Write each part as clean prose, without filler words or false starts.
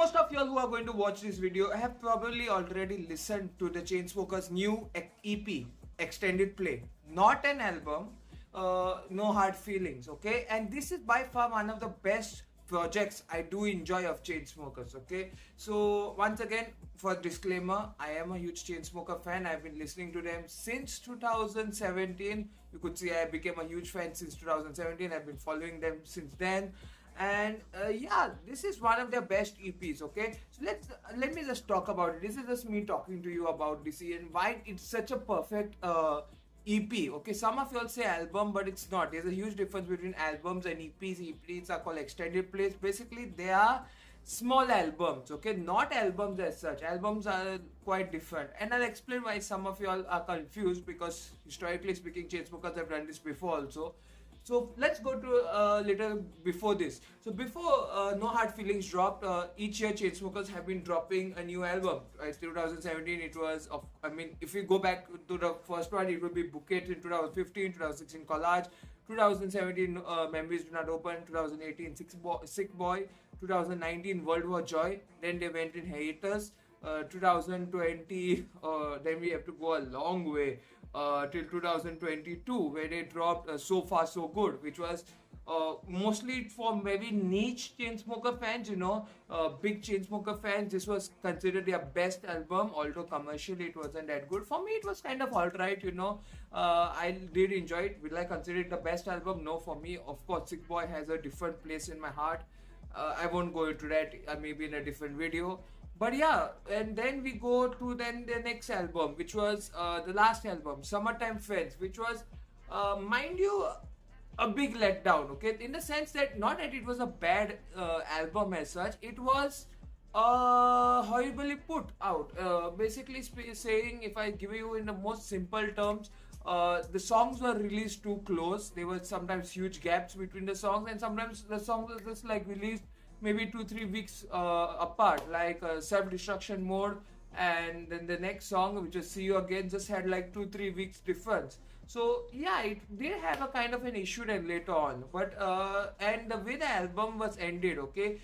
most of y'all who are going to watch this video have probably already listened to the Chainsmokers' new EP, Extended Play. Not an album, no hard feelings, okay? And this is by far one of the best projects I do enjoy of Chainsmokers, okay? So once again, for disclaimer, I am a huge Chainsmoker fan. I've been listening to them since 2017. You could see I became a huge fan since 2017. I've been following them since then. And yeah, this is one of their best EPs, okay? So let me just talk about it. This is just me talking to you about this and why it's such a perfect EP, okay? Some of y'all say album, but it's not. There's a huge difference between albums and EPs. EPs are called extended plays. Basically, they are small albums, okay? Not albums as such. Albums are quite different. And I'll explain why some of y'all are confused, because historically speaking, Chainsmokers have done this before also. So let's go to a little before this. So before No Hard Feelings dropped, each year Chainsmokers have been dropping a new album. Right? 2017 it was, if we go back to the first one, it would be Bouquet in 2015, 2016 Collage, 2017 Memories Do Not Open, 2018 Sick Boy, 2019 World War Joy, then they went in hiatus. 2020, then we have to go a long way till 2022, where they dropped So Far So Good, which was mostly for maybe niche Chainsmoker fans, big Chainsmoker fans. This was considered their best album, although commercially it wasn't that good. For me, it was kind of alright, I did enjoy it. Will I consider it the best album? No, for me, of course, Sick Boy has a different place in my heart. I won't go into that, maybe in a different video. But yeah, and then we go to then the next album, which was the last album, Summertime Friends, which was, mind you, a big letdown, okay? In the sense that, not that it was a bad album as such, it was horribly put out. Basically saying, if I give you in the most simple terms, the songs were released too close. There were sometimes huge gaps between the songs, and sometimes the songs were just like released maybe 2-3 weeks apart, like Self-Destruction Mode, and then the next song, which is See You Again, just had like 2-3 weeks difference. So yeah, it did have a kind of an issue then later on, but and the way the album was ended, okay,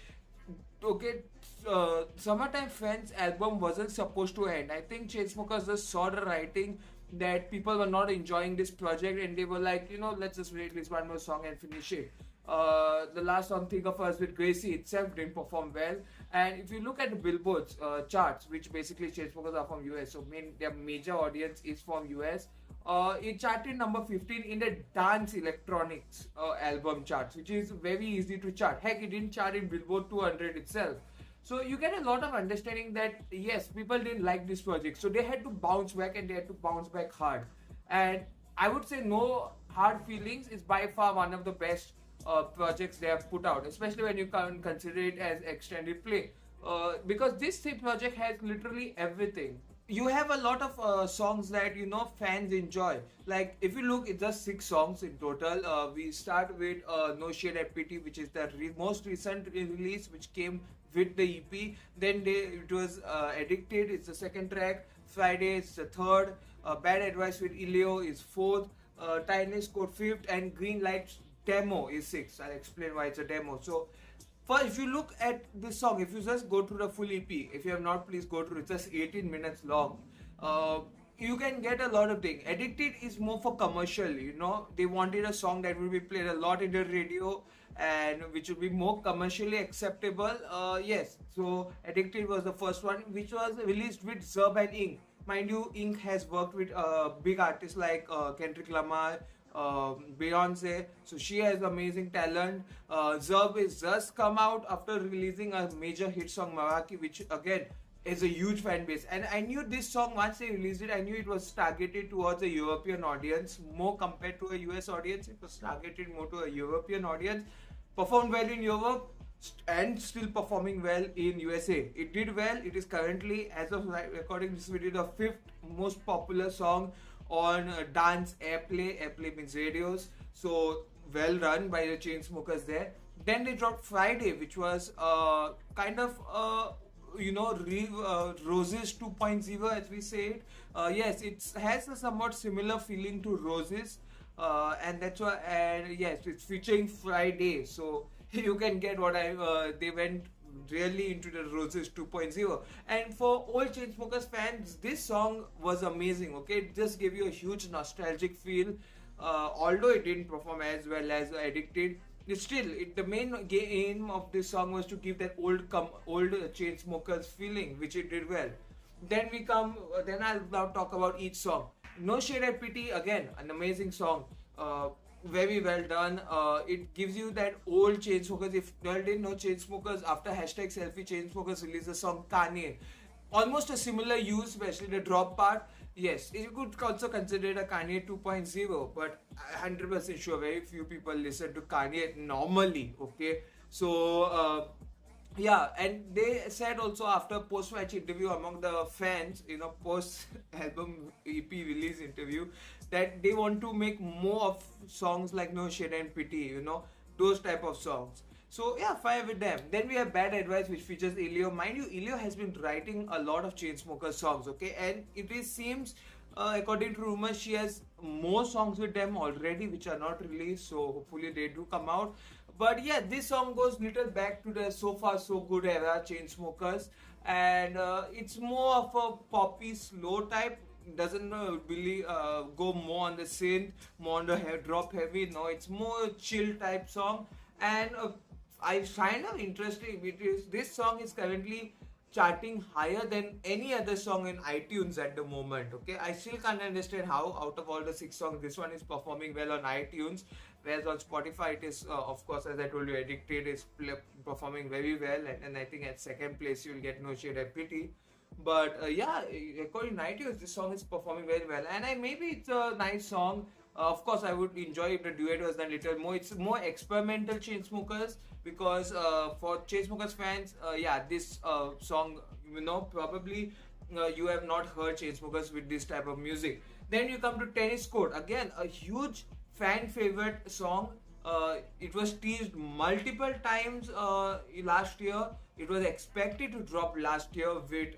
Summertime Friends album wasn't supposed to end. I think Chainsmokers just saw the writing that people were not enjoying this project, and they were like, let's just release one more song and finish it. The last song, Think of Us with Gracie, itself didn't perform well. And if you look at the Billboard's charts, which basically Chainsmokers are from US, so their major audience is from US, it charted number 15 in the dance electronics album charts, which is very easy to chart. Heck, it didn't chart in Billboard 200 itself. So you get a lot of understanding that yes, people didn't like this project, so they had to bounce back, and they had to bounce back hard. And I would say No Hard Feelings is by far one of the best projects they have put out, especially when you can consider it as extended play, because this project has literally everything. You have a lot of songs that fans enjoy. Like if you look, it's just 6 songs in total. We start with No Shade at Pity, which is the most recent release, which came with the EP. Then it was Addicted, it's the second track. Friday is the third. Bad Advice with Ilio is fourth. Tinys Code fifth, and Green Light Demo is 6th. I'll explain why it's a demo. So first, if you look at this song, if you just go through the full EP, if you have not, please go through. It's just 18 minutes long. You can get a lot of things. Addicted is more for commercial, they wanted a song that will be played a lot in the radio and which will be more commercially acceptable. Yes, so Addicted was the first one, which was released with Zerb and Ink. Mind you, Ink has worked with big artists like Kendrick Lamar, Beyonce, so she has amazing talent. Zerb is just come out after releasing a major hit song, Maraki, which again is a huge fan base. And I knew this song, once they released it, I knew it was targeted towards a European audience more compared to a US audience. It was targeted more to a European audience. Performed well in Europe and still performing well in USA. It did well. It is currently, as of recording this video, the 5th most popular song on dance airplay. Airplay means radios. So well run by the Chainsmokers there. Then they dropped Friday, which was kind of Roses 2.0, as we say it. Yes, it has a somewhat similar feeling to Roses, and that's why. And yes, it's featuring Friday, so you can get what they went really into the Roses 2.0. And for old Chainsmokers fans, this song was amazing. Okay, it just gave you a huge nostalgic feel. Although it didn't perform as well as Addicted, the main aim of this song was to give that old Chainsmokers feeling, which it did well. Then I'll now talk about each song. No Shade at Pity, again, an amazing song. Very well done. It gives you that old Chainsmokers. If you didn't know Chainsmokers, after hashtag selfie, Chainsmokers released the song Kanye. Almost a similar use, especially the drop part. Yes, you could also consider it a Kanye 2.0, but 100% sure very few people listen to Kanye normally. Okay, so yeah, and they said also after post-match interview among the fans, post-album EP release interview, that they want to make more of songs like No Shade and Pity, those type of songs. So yeah, fire with them. Then we have Bad Advice, which features Elio. Mind you, Elio has been writing a lot of Chainsmokers songs, okay? And seems, according to rumors, she has more songs with them already, which are not released. So hopefully they do come out. But yeah, this song goes little back to the So Far So Good era Chainsmokers, and it's more of a poppy, slow type. Doesn't really go more on the synth, more on the drop heavy. No, it's more chill type song, and I find out interesting because this song is currently charting higher than any other song in iTunes at the moment. Okay, I still can't understand how out of all the 6 songs this one is performing well on iTunes, whereas on Spotify it is of course, as I told you, Addicted is performing very well, and I think at second place you'll get No Shade at Pity. But yeah, according to iTunes, this song is performing very well, and maybe it's a nice song. Of course, I would enjoy if the duet was done a little more. It's more experimental Chainsmokers, because for Chainsmokers fans, yeah, this song, probably you have not heard Chainsmokers with this type of music. Then you come to Tennis Court, again a huge fan favorite song. It was teased multiple times last year. It was expected to drop last year with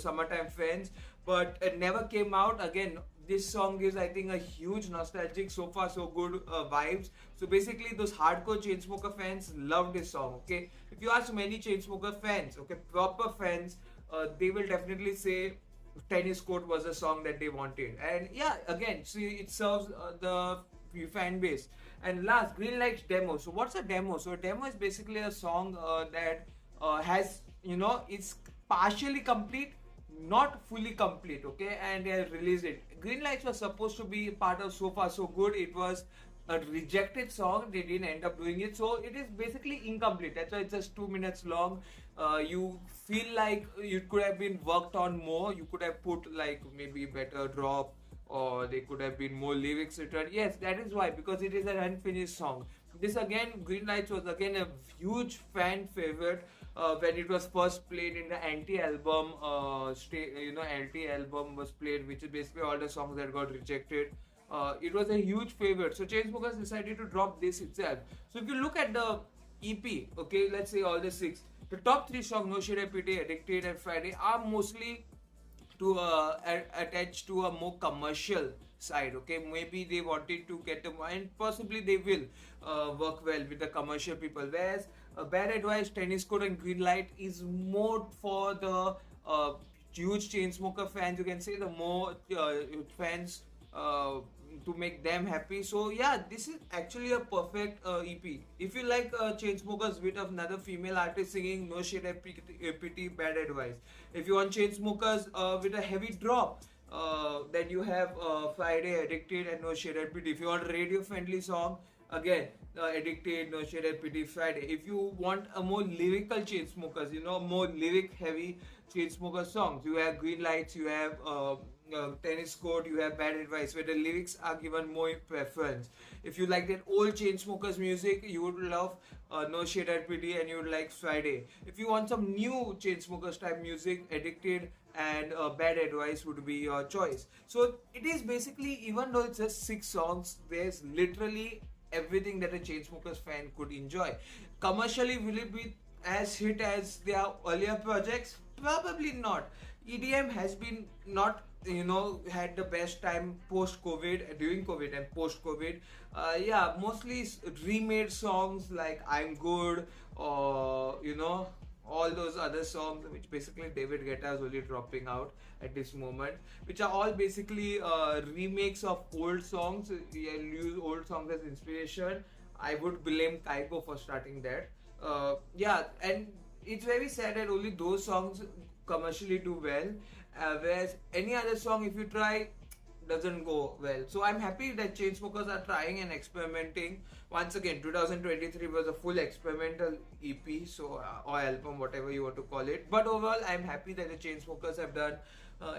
Summertime Friends, but it never came out. Again, this song gives, I think, a huge nostalgic, So Far So Good vibes. So basically, those hardcore Chainsmoker fans love this song. Okay, if you ask many Chainsmoker fans, okay, proper fans, they will definitely say Tennis Court was a song that they wanted. And yeah, again, see, it serves the fan base. And last, Green Light's demo. So what's a demo? So a demo is basically a song that has, it's partially complete, not fully complete, okay, and they have released it. Green Lights was supposed to be part of So Far So Good. It was a rejected song. They didn't end up doing it, so it is basically incomplete. That's why it's just 2 minutes long. You feel like it could have been worked on more. You could have put like maybe better drop, or they could have been more lyrics written. Yes, that is why, because it is an unfinished song. This again, Green Lights was again a huge fan favorite when it was first played in the anti-album. Anti-album was played, which is basically all the songs that got rejected. It was a huge favorite. So Chainsmokers decided to drop this itself. So if you look at the EP, okay, let's say all the 6, the top 3 songs, No Shade at Pity, Addicted, and Friday, are mostly to attach to a more commercial side. Okay, maybe they wanted to get them, and possibly they will work well with the commercial people, whereas Bad Advice, Tennis Court, and Green Light is more for the huge Chainsmoker fans. You can say the more fans, to make them happy. So yeah, this is actually a perfect EP. If you like Chainsmokers with another female artist singing No Shade at Pity, Bad Advice. If you want Chainsmokers with a heavy drop, then you have Friday, Addicted, and No Shade at Pity. If you want a radio friendly song, again, Addicted, No Shade at Pity, Friday. If you want a more lyrical Chainsmokers, more lyric heavy Chainsmokers songs, you have Green Lights, you have Tennis Court, you have Bad Advice, where the lyrics are given more preference. If you like that old Chainsmokers music, you would love No Shade at Pity, and you would like Friday. If you want some new Chainsmokers type music, Addicted and Bad Advice would be your choice. So it is basically, even though it's just 6 songs, there's literally everything that a Chainsmokers fan could enjoy. Commercially, will it be as hit as their earlier projects? Probably not. EDM has been not, had the best time post-COVID, during COVID and post-COVID. Yeah, mostly remade songs like I'm Good, or all those other songs, which basically David Guetta is only dropping out at this moment, which are all basically remakes of old songs. Yeah, use old songs as inspiration. I would blame Kaiko for starting that. Yeah, and it's very sad that only those songs commercially do well, whereas any other song, if you try, doesn't go well. So I'm happy that Chainsmokers are trying and experimenting. Once again, 2023 was a full experimental EP, so or album, whatever you want to call it. But overall, I'm happy that the Chainsmokers have done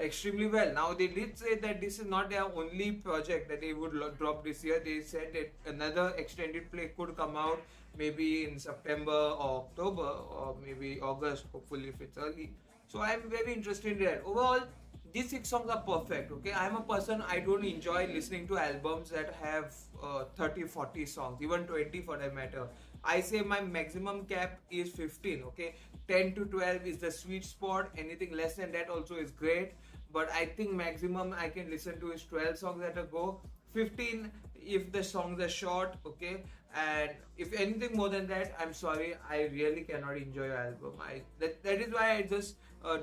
extremely well. Now they did say that this is not their only project that they would drop this year. They said that another extended play could come out maybe in September or October or maybe August, hopefully if it's early. So I'm very interested in that. Overall, these 6 songs are perfect. Okay, I'm a person, I don't enjoy listening to albums that have 30-40 songs, even 20 for that matter. I say my maximum cap is 15. Okay, 10 to 12 is the sweet spot. Anything less than that also is great, but I think maximum I can listen to is 12 songs at a go. 15 if the songs are short. Okay, and if anything more than that, I'm sorry, I really cannot enjoy your album. That is why I just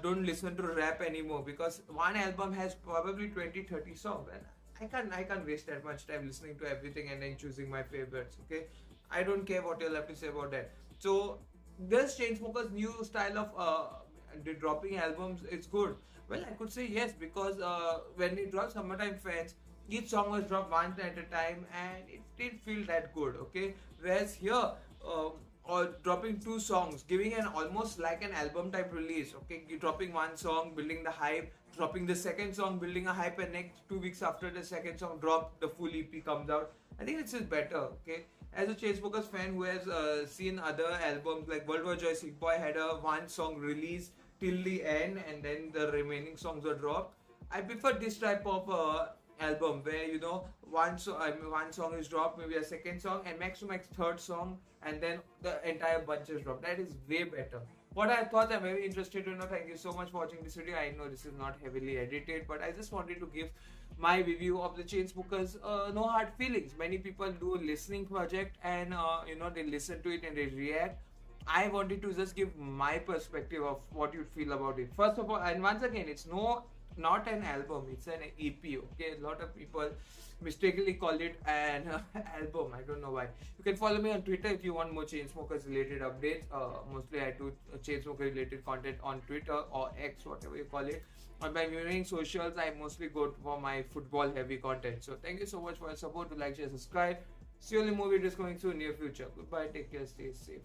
don't listen to rap anymore, because one album has probably 20-30 songs, and I can't waste that much time listening to everything and then choosing my favorites. Okay, I don't care what you'll have to say about that. So this Chainsmokers new style of dropping albums is good. Well, I could say yes, because when it dropped Summertime Fans, each song was dropped one at a time and it didn't feel that good. Okay, whereas here, or dropping 2 songs, giving an almost like an album type release. Okay, you dropping one song, building the hype, dropping the second song, building a hype, and next 2 weeks after the second song drop, the full EP comes out. I think it's just better. Okay, as a Chainsmokers fan who has seen other albums like World War Joy, Sick Boy had a one song release till the end and then the remaining songs were dropped. I prefer this type of album where one song is dropped, maybe a second song, and max to max third song, and then the entire bunch is dropped. That is way better. What I thought, I'm very interested to know. Thank you so much for watching this video. I know this is not heavily edited, but I just wanted to give my review of the Chainsmokers. No hard feelings. Many people do a listening project and they listen to it and they react. I wanted to just give my perspective of what you feel about it. First of all, and once again, it's not an album, it's an EP. Okay, a lot of people mistakenly call it an album. I don't know why. You can follow me on Twitter if you want more Chainsmokers related updates. Mostly I do Chainsmokers related content on Twitter or X, whatever you call it. On my viewing socials, I mostly go for my football heavy content. So thank you so much for your support. To like, share, subscribe. See you in the more videos coming soon, near future. Goodbye, take care, stay safe.